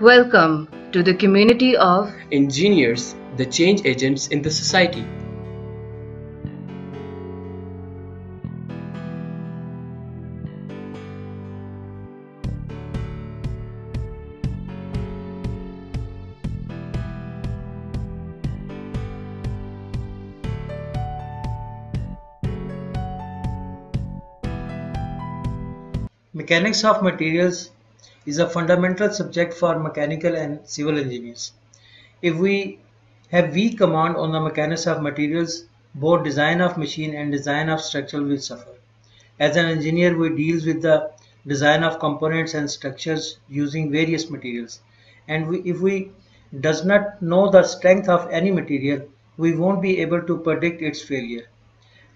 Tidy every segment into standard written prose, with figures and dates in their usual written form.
Welcome to the community of engineers, the change agents in the society. Mechanics of materials is a fundamental subject for mechanical and civil engineers. If we have weak command on the mechanics of materials, both design of machine and design of structure will suffer. As an engineer, we deal with the design of components and structures using various materials. And if we does not know the strength of any material, we won't be able to predict its failure.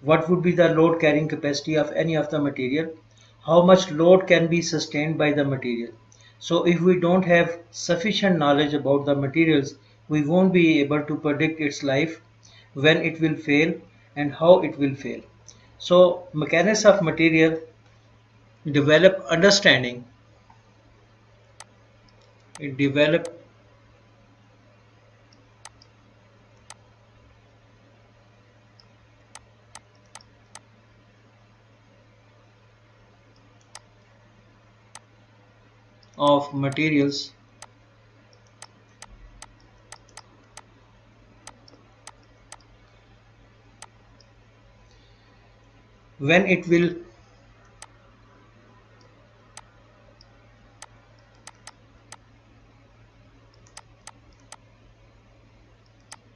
What would be the load carrying capacity of any of the material? How much load can be sustained by the material? So if we don't have sufficient knowledge about the materials, we won't be able to predict its life, when it will fail and how it will fail. So mechanics of material develop understanding. It develop of materials when it will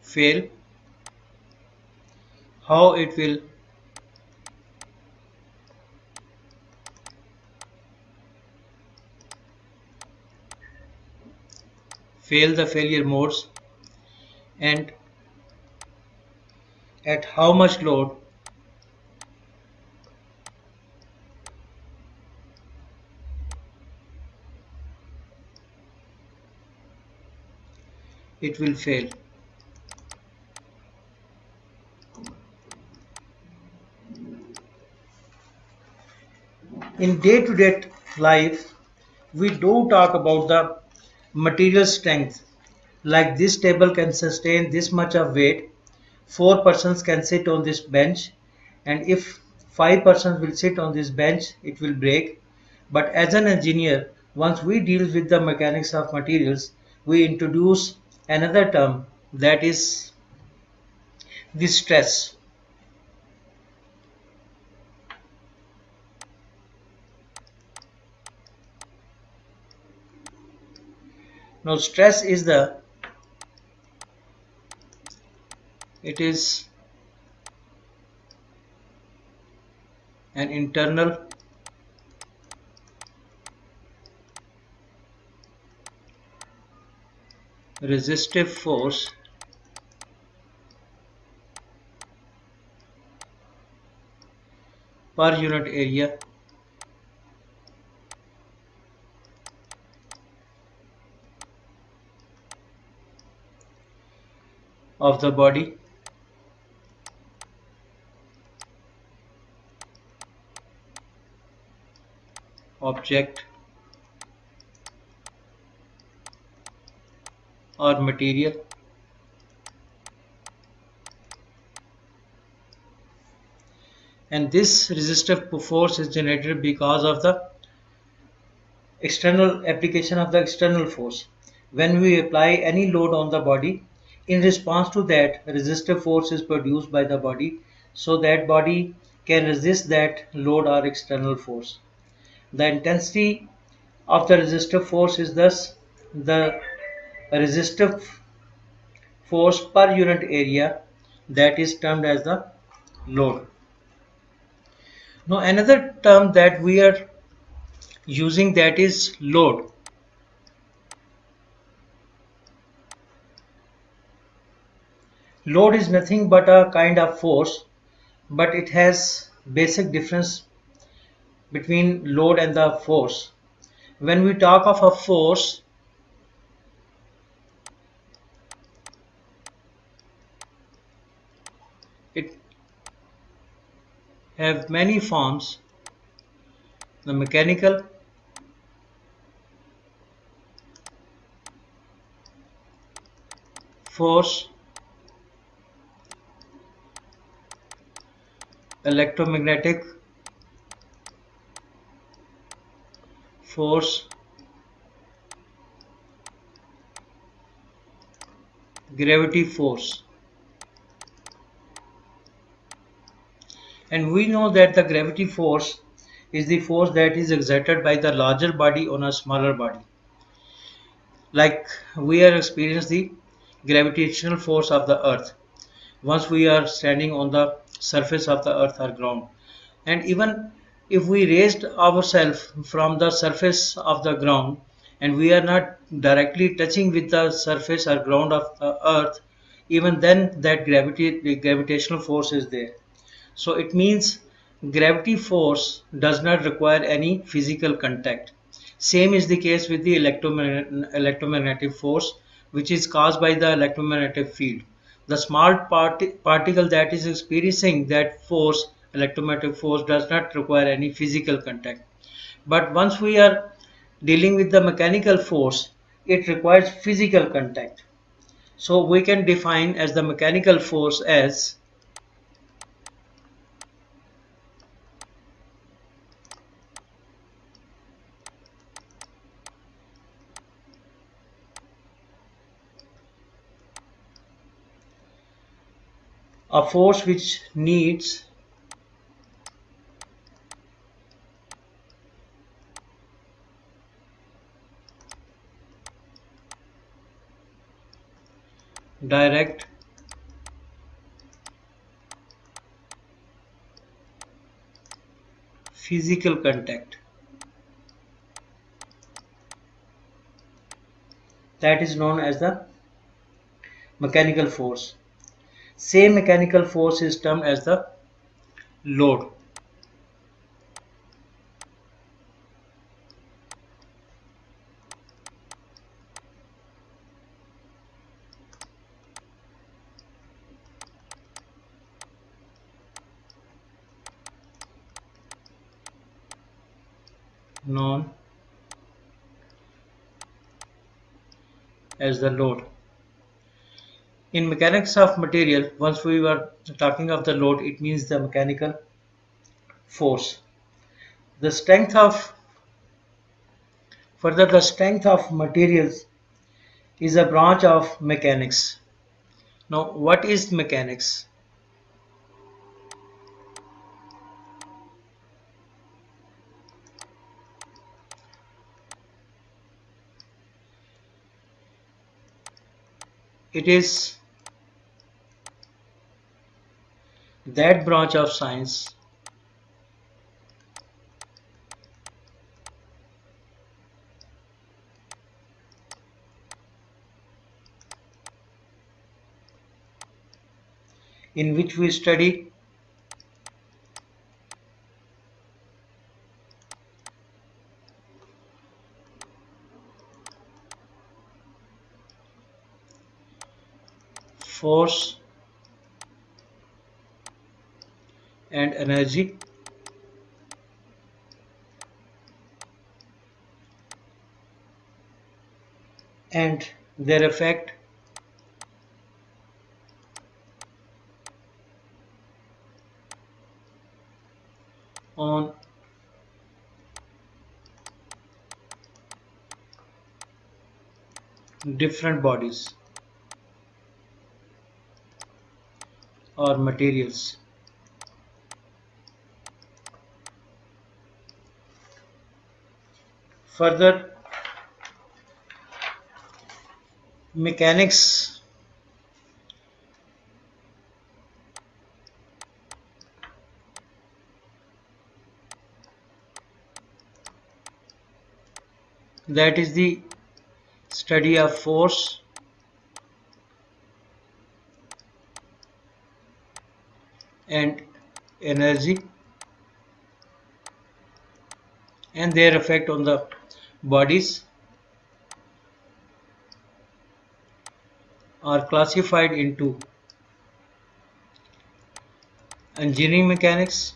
fail, how it will fail, the failure modes, and at how much load it will fail. In day-to-day life, we do talk about the material strength. Like this table can sustain this much of weight, 4 persons can sit on this bench, and if 5 persons will sit on this bench, it will break. But as an engineer, once we deal with the mechanics of materials, we introduce another term, that is the stress. Now stress is it is an internal resistive force per unit area of the body object or material, and this resistive force is generated because of the external application of the external force. When we apply any load on the body, in response to that, resistive force is produced by the body, so that body can resist that load or external force. The intensity of the resistive force is thus the resistive force per unit area, that is termed as the load. Now another term that we are using, that is load. Load is nothing but a kind of force, but it has basic difference between load and the force. When we talk of a force, it have many forms: the mechanical, force, electromagnetic force, gravity force. And we know that the gravity force is the force that is exerted by the larger body on a smaller body. Like we are experiencing the gravitational force of the earth once we are standing on the surface of the earth or ground. And even if we raised ourselves from the surface of the ground and we are not directly touching with the surface or ground of the earth, even then that the gravitational force is there. So it means gravity force does not require any physical contact. Same is the case with the electromagnetic force, which is caused by the electromagnetic field. The small particle that is experiencing that force, electromagnetic force, does not require any physical contact. But once we are dealing with the mechanical force, it requires physical contact. So we can define as the mechanical force as a force which needs direct physical contact. That is known as the mechanical force. Same mechanical force is termed as the load. Known as the load. In mechanics of material, once we were talking of the load, it means the mechanical force. The strength of materials is a branch of mechanics. Now, what is mechanics? It is that branch of science in which we study force and energy and their effect on different bodies or materials. Further, mechanics that is the study of force and energy and their effect on the bodies are classified into engineering mechanics,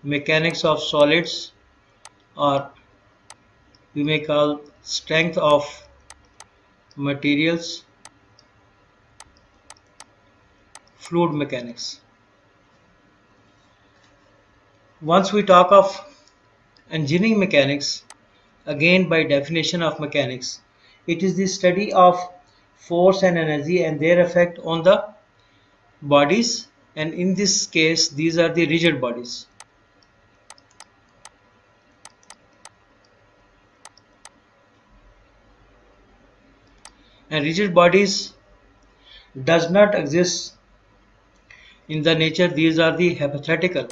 mechanics of solids, or we may call strength of materials, fluid mechanics. Once we talk of engineering mechanics, again by definition of mechanics, it is the study of force and energy and their effect on the bodies, and in this case these are the rigid bodies. And rigid bodies does not exist in the nature. These are the hypothetical.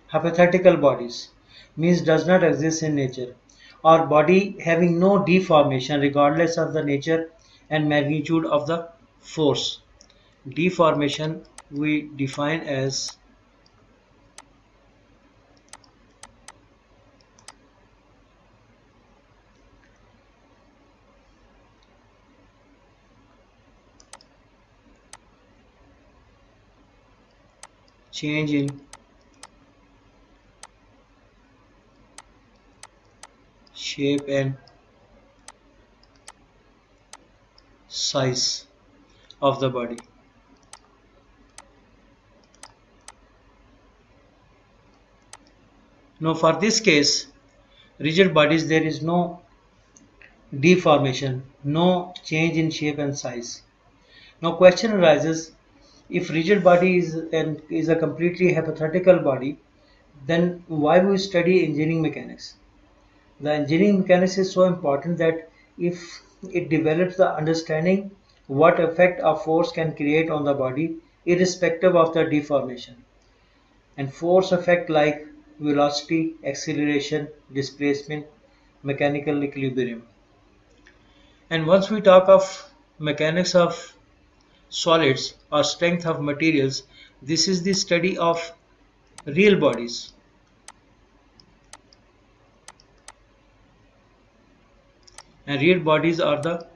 Hypothetical bodies means does not exist in nature, or body having no deformation regardless of the nature and magnitude of the force. Deformation we define as change in shape and size of the body. Now for this case, rigid bodies, there is no deformation, no change in shape and size. Now question arises, if rigid body is a completely hypothetical body, then why we study engineering mechanics? The engineering mechanics is so important that if it develops the understanding what effect a force can create on the body irrespective of the deformation, and force effect like velocity, acceleration, displacement, mechanical equilibrium. And once we talk of mechanics of solids or strength of materials, this is the study of real bodies. And real bodies are the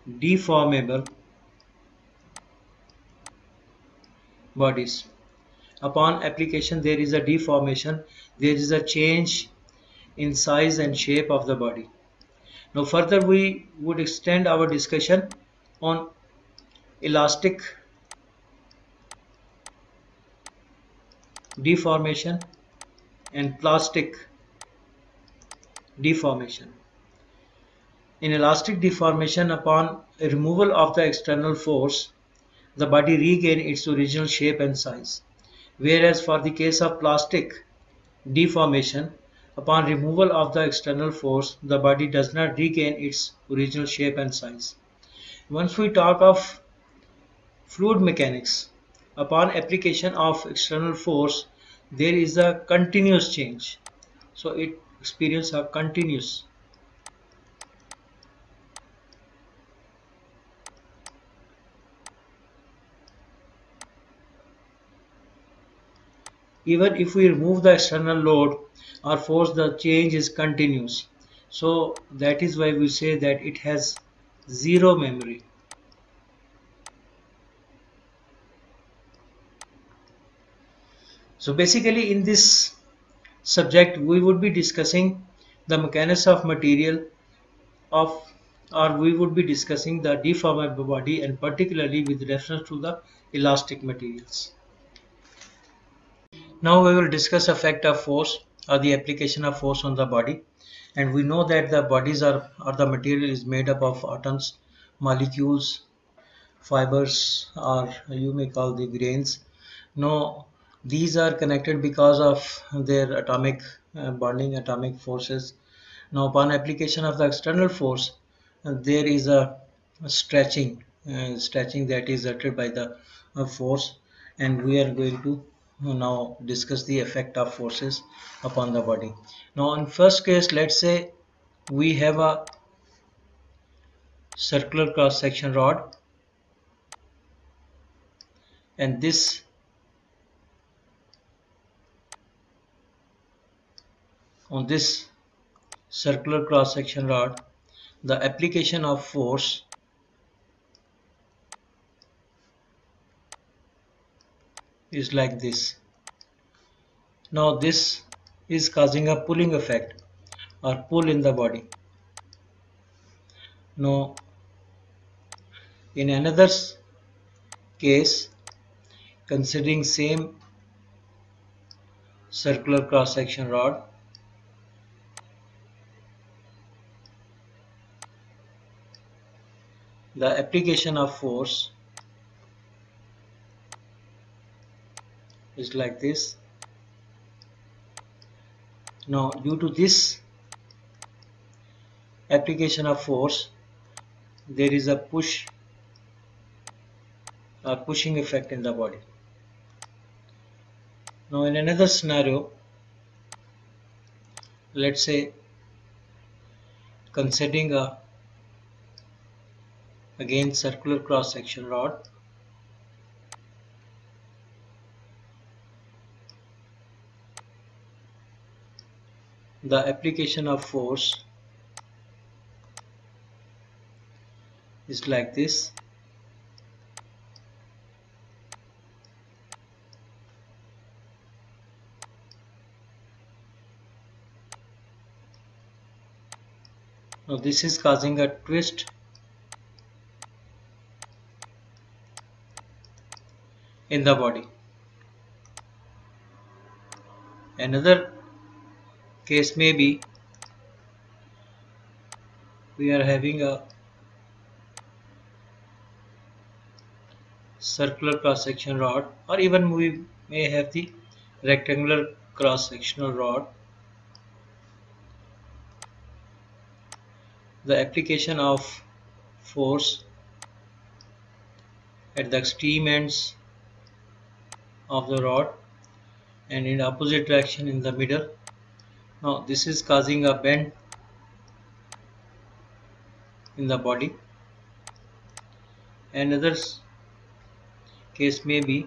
deformable bodies. Upon application, there is a deformation, there is a change in size and shape of the body. Now further we would extend our discussion on elastic deformation and plastic deformation. In elastic deformation, upon removal of the external force, the body regains its original shape and size. Whereas for the case of plastic deformation, upon removal of the external force, the body does not regain its original shape and size. Once we talk of fluid mechanics, upon application of external force, there is a continuous change. So it experiences a continuous. Even if we remove the external load or force, the change is continuous. So that is why we say that it has zero memory. So basically in this subject we would be discussing the mechanics of material of, or we would be discussing the deformable body, and particularly with reference to the elastic materials. Now we will discuss effect of force or the application of force on the body. And we know that the bodies are, or the material is made up of atoms, molecules, fibers, or you may call the grains. Now these are connected because of their atomic bonding, atomic forces. Now upon application of the external force, there is a stretching that is uttered by the force, and we are going to now discuss the effect of forces upon the body. Now in first case, let's say we have a circular cross section rod, and this on this circular cross section rod, the application of is like this. Now this is causing a pulling effect or pull in the body. Now in another case, considering same circular cross section rod, the application of force is like this. Now due to this application of force, there is a pushing effect in the body. Now in another scenario, let's say considering a again circular cross section rod, the application of force is like this. Now this is causing a twist in the body. Another case may be we are having a circular cross section rod, or even we may have the rectangular cross sectional rod. The application of force at the extreme ends of the rod and in opposite direction in the middle. Now this is causing a bend in the body. Another case may be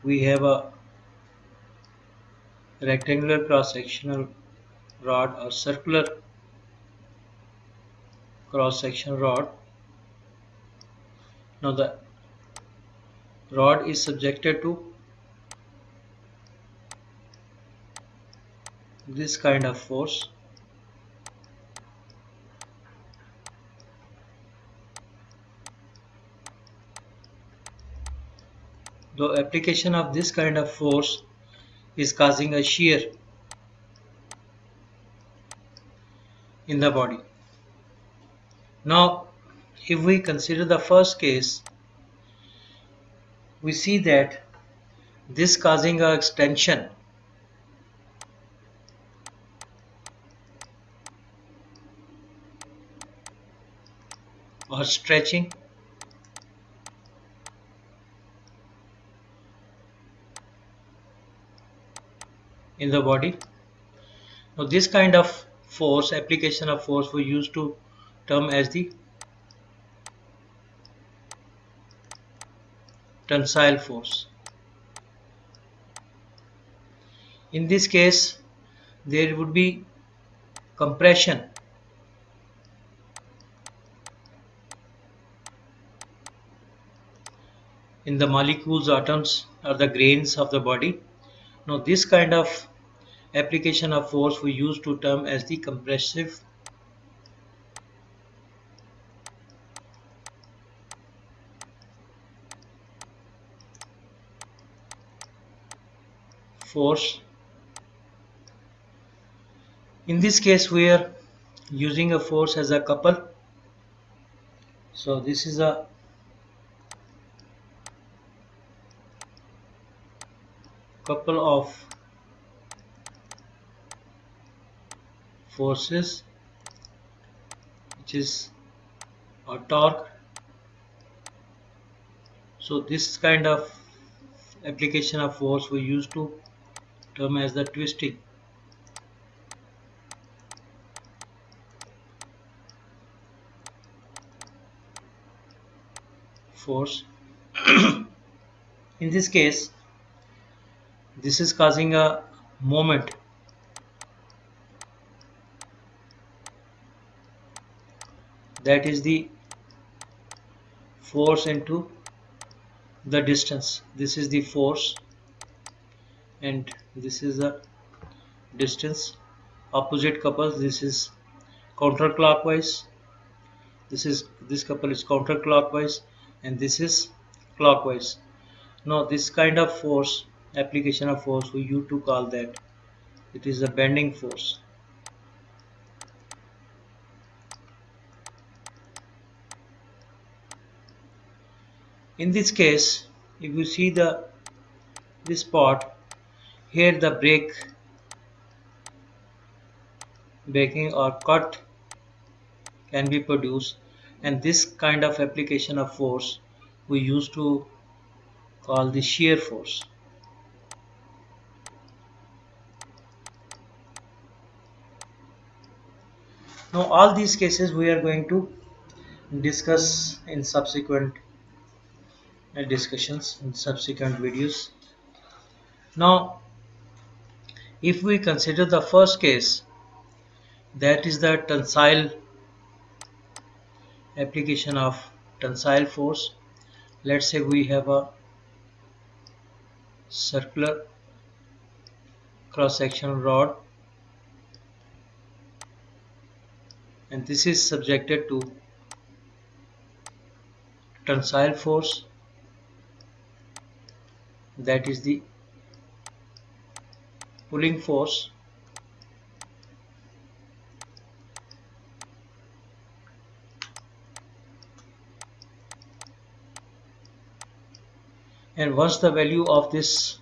we have a rectangular cross sectional rod or circular cross section rod. Now the rod is subjected to this kind of force. The application of this kind of force is causing a shear in the body. Now if we consider the first case, we see that this causing a extension or stretching in the body. Now this kind of force, application of force, we used to term as the tensile force. In this case, there would be compression in the molecules, atoms, or the grains of the body. Now this kind of application of force we use to term as the compressive force. In this case we are using a force as a couple. So this is a couple of forces, which is a torque. So this kind of application of force we use to term as the twisting force. In this case, this is causing a moment that is the force into the distance. This is the force and this is the distance. Opposite couples, this is counterclockwise. This couple is counterclockwise and this is clockwise. Now this kind of force, application of force, we used to call that it is a bending force. In this case, if you see this part here, the breaking or cut can be produced, and this kind of application of force we used to call the shear force. Now all these cases we are going to discuss in subsequent discussions in subsequent videos. Now if we consider the first case, that is the tensile application of tensile force. Let's say we have a circular cross-section rod and this is subjected to tensile force, that is the pulling force. And once the value of this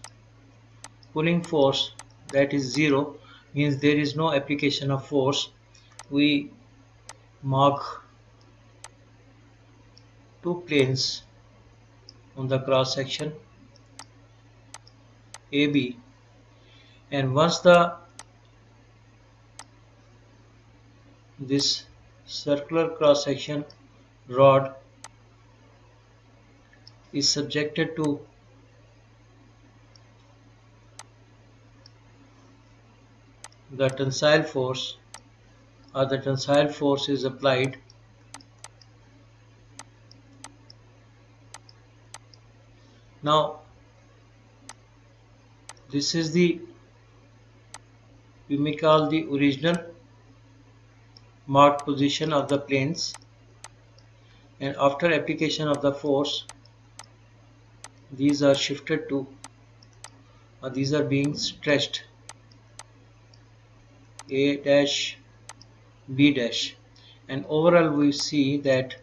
pulling force, that is 0, means there is no application of force, we mark two planes on the cross section AB, and once this circular cross section rod is subjected to the tensile force, or the tensile force is applied, now this is the, you may call the original marked position of the planes, and after application of the force these are shifted to, or these are being stretched, A dash B dash, and overall we see that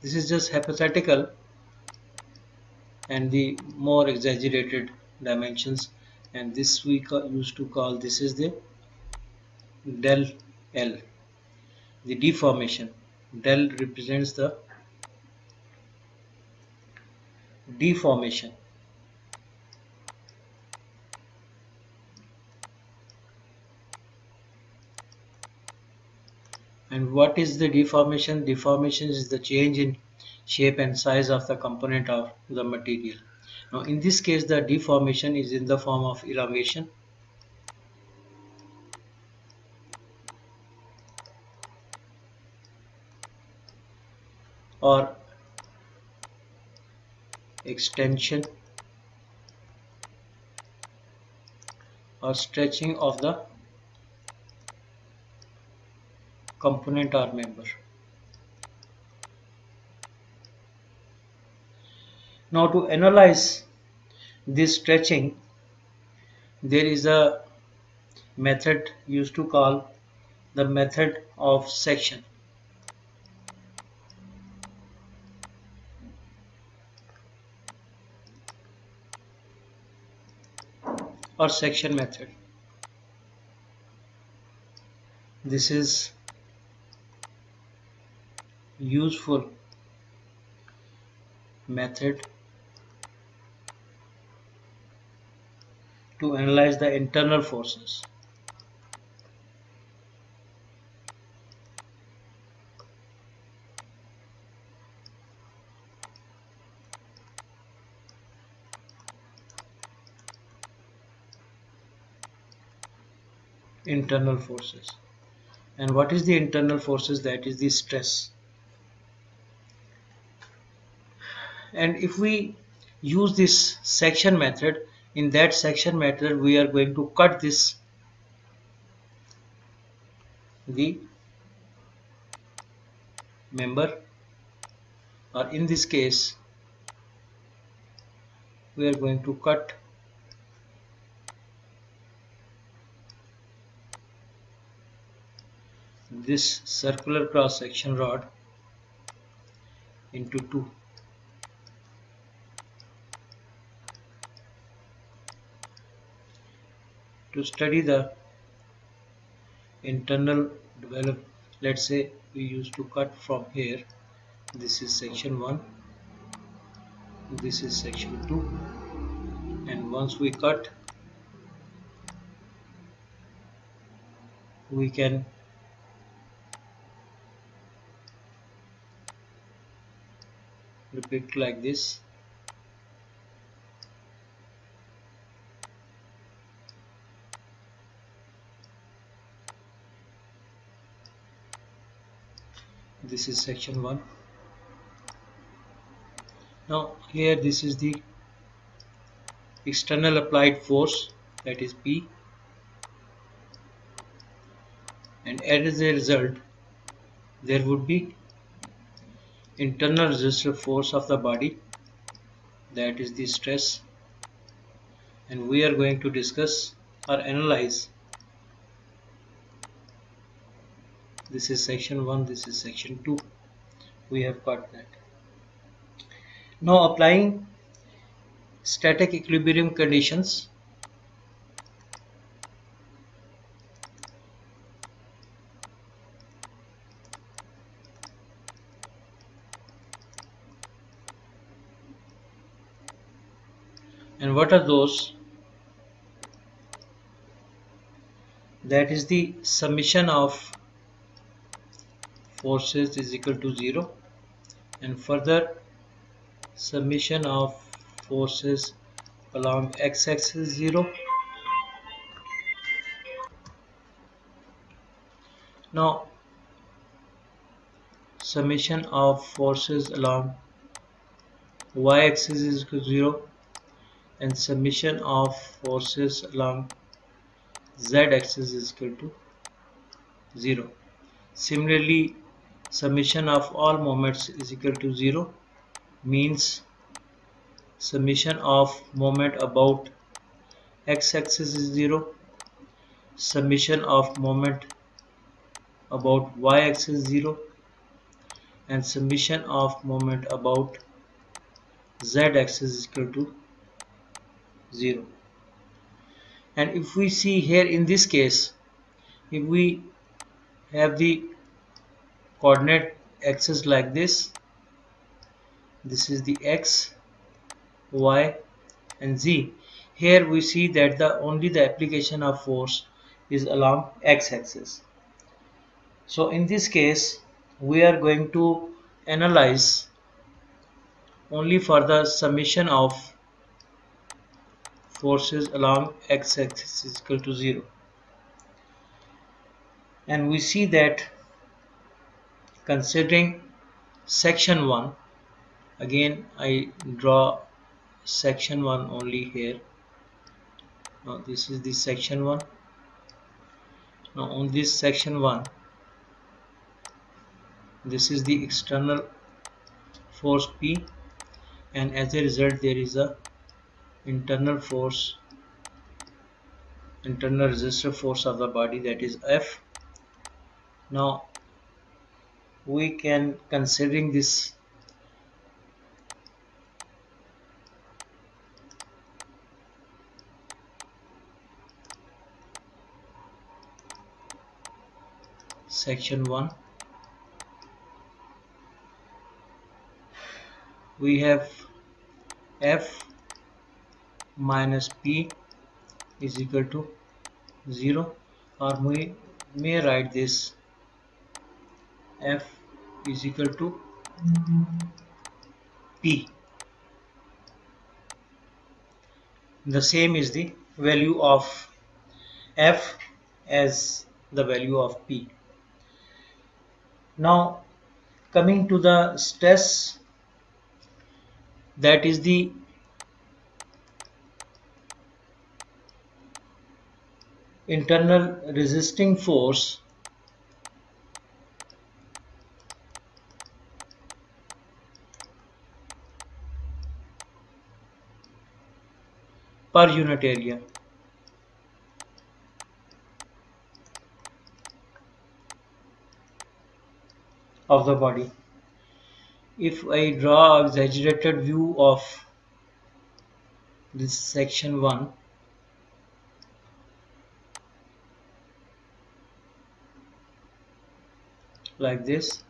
this is just hypothetical and the more exaggerated dimensions, and this we used to call, this is the del L, the deformation. Del represents the deformation. And what is the deformation? Deformation is the change in shape and size of the component of the material. Now in this case the deformation is in the form of elongation, or extension, or stretching of the component or member. Now to analyze this stretching, there is a method used to call the method of section, or section method. This is useful method to analyze the internal forces. Internal forces. And what is the internal forces? That is the stress. And if we use this section method. In that section method we are going to cut the member, or in this case we are going to cut this circular cross section rod into two. To study the internal development, let's say we used to cut from here. This is section 1, this is section 2, and once we cut, we can depict like this. This is section 1. Now here this is the external applied force, that is P, and as a result there would be internal resistive force of the body, that is the stress, and we are going to discuss or analyze. This is section 1, this is section 2. We have got that. Now applying static equilibrium conditions, and what are those? That is the summation of forces is equal to 0, and further summation of forces along x-axis 0. Now summation of forces along y-axis is equal to 0, and summation of forces along z-axis is equal to 0. Similarly, summation of all moments is equal to 0 means summation of moment about x-axis is 0, summation of moment about y-axis is 0, and summation of moment about z-axis is equal to 0. And if we see here in this case, if we have the coordinate axis like this is the x, y and z. Here we see that only the application of force is along x-axis. So in this case we are going to analyze only for the summation of forces along x-axis is equal to 0, and we see that considering section 1, again I draw section 1 only here. Now this is the section 1. Now on this section 1, this is the external force P, and as a result there is a internal force, internal resistive force of the body, that is F. Now we can, considering this section 1, we have F minus P is equal to 0, or we may write this F is equal to P. The same is the value of F as the value of P. Now coming to the stress, that is the internal resisting force per unit area. Of the body. If I draw exaggerated view of this section 1, like this.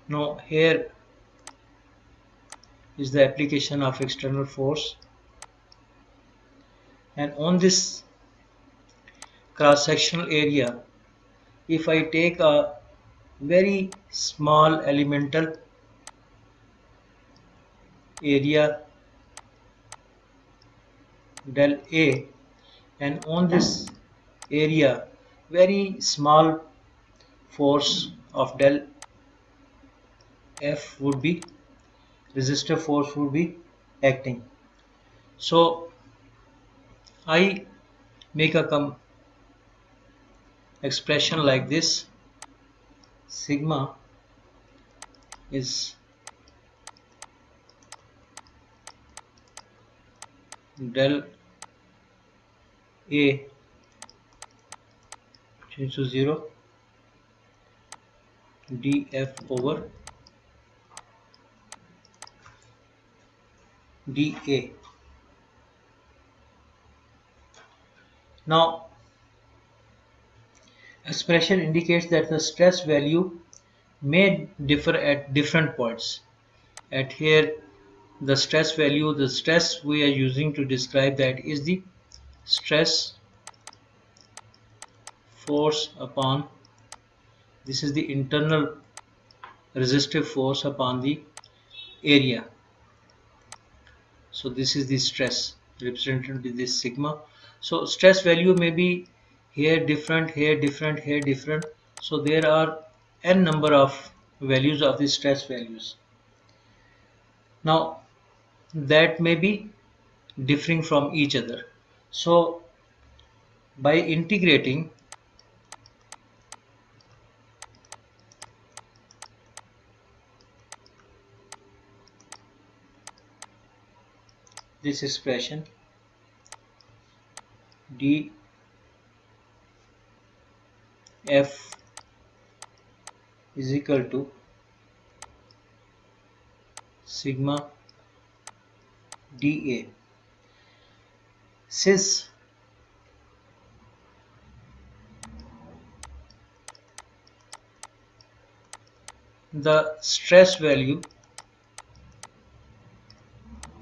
Now here is the application of external force, and on this cross sectional area, if I take a very small elemental area del A, and on this area very small force of del F would be, resistive force would be acting. So I make a expression like this: sigma is del A change to 0 df over dA. Now expression indicates that the stress value may differ at different points. At here the stress value, the stress we are using to describe that is the stress force upon, this is the internal resistive force upon the area. So this is the stress represented with this sigma. So stress value may be here different, here different, here different. So there are n number of values of the stress values. Now that may be differing from each other. So by integrating this expression df is equal to sigma dA, since the stress value,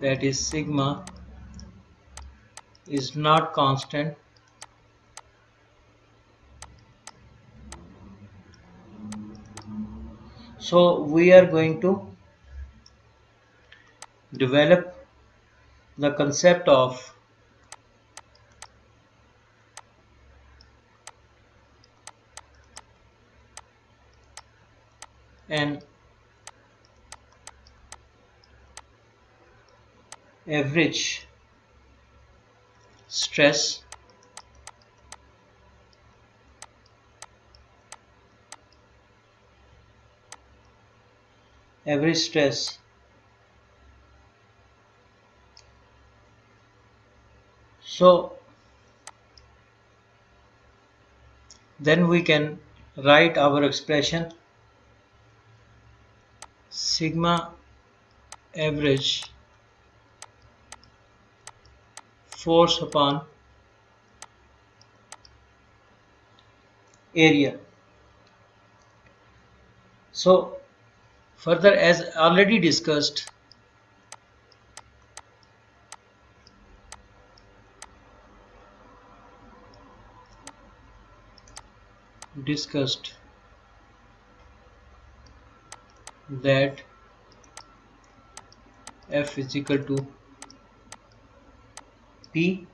that is sigma, is not constant, so we are going to develop the concept of an average stress So then we can write our expression sigma average force upon area. So further, as already discussed, that F is equal to P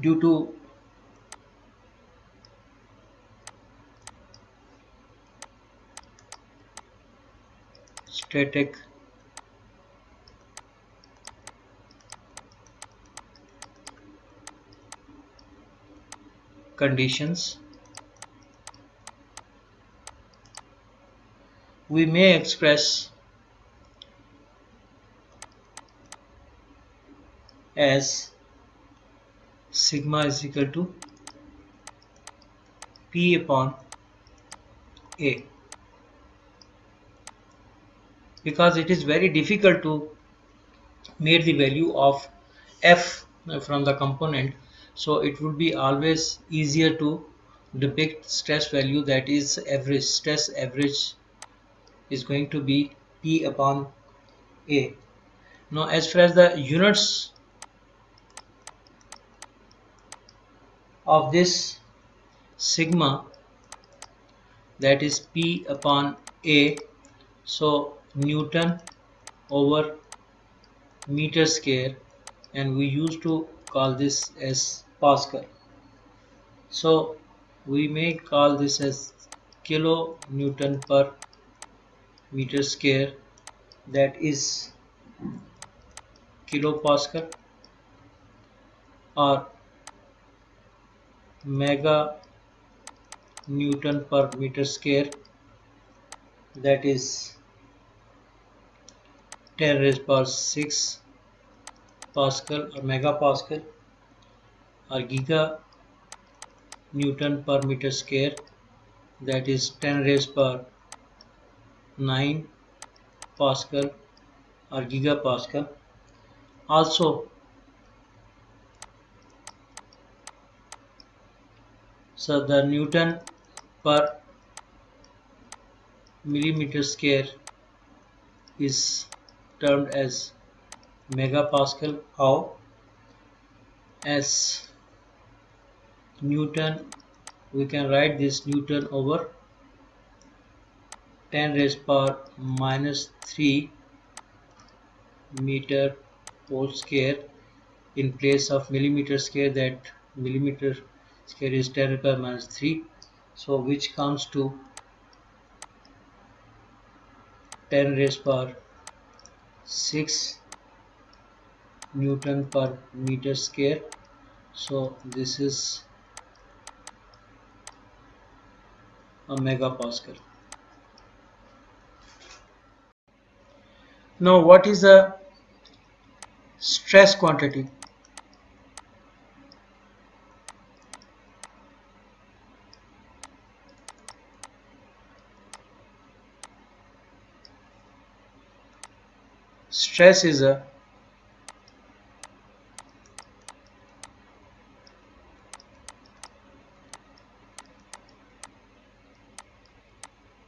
due to static conditions, we may express as sigma is equal to P upon A, because it is very difficult to make the value of F from the component, so it would be always easier to depict stress value, that is average. Stress average is going to be P upon A. Now as far as the units of this sigma, that is P upon A, so Newton over meter square, and we used to call this as Pascal. So we may call this as kilo Newton per meter square, that is kilopascal, or mega Newton per meter square, that is 10 raised power 6 Pascal or megapascal, or giga Newton per meter square, that is 10 raised power 9 Pascal or gigapascal. Also, so the Newton per millimeter square is termed as megapascal. How? As Newton, we can write this Newton over 10 raised power minus 3 meter whole square in place of millimeter square, that millimeter square is 10 raised power minus 3, so which comes to 10 raised power 6 Newton per meter square. So this is a megapascal. Now what is the stress quantity? Stress is a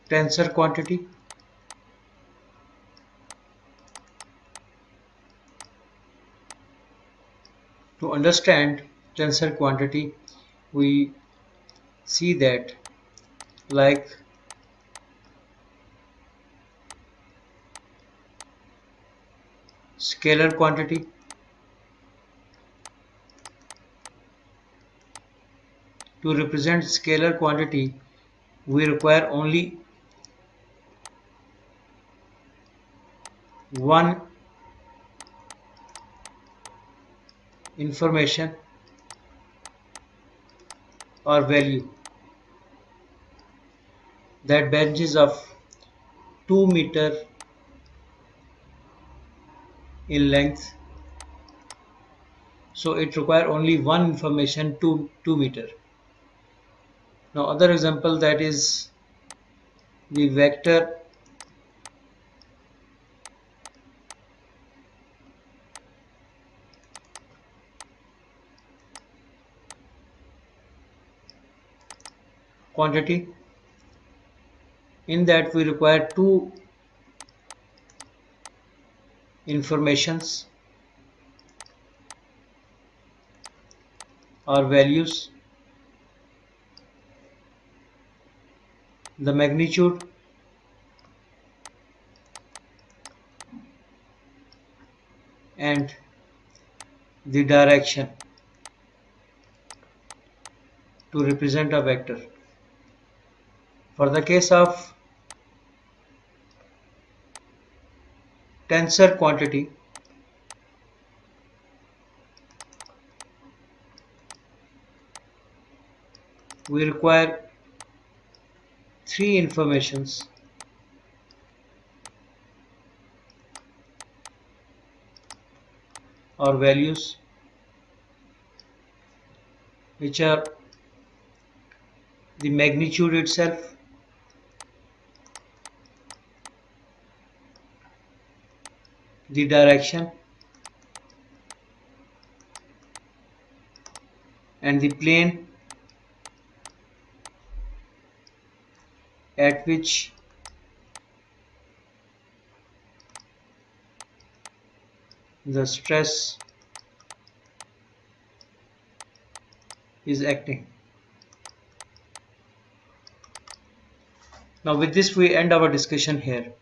tensor quantity To understand tensor quantity, we see that like scalar quantity, to represent scalar quantity we require only one information or value, that benches of 2 meter in length, so it require only one information, 2 meter. Now other example, that is the vector quantity, in that we require two informations or values, the magnitude and the direction to represent a vector. For the case of tensor quantity, we require three informations: or values, which are the magnitude itself, the direction, and the plane at which the stress is acting. Now with this we end our discussion here.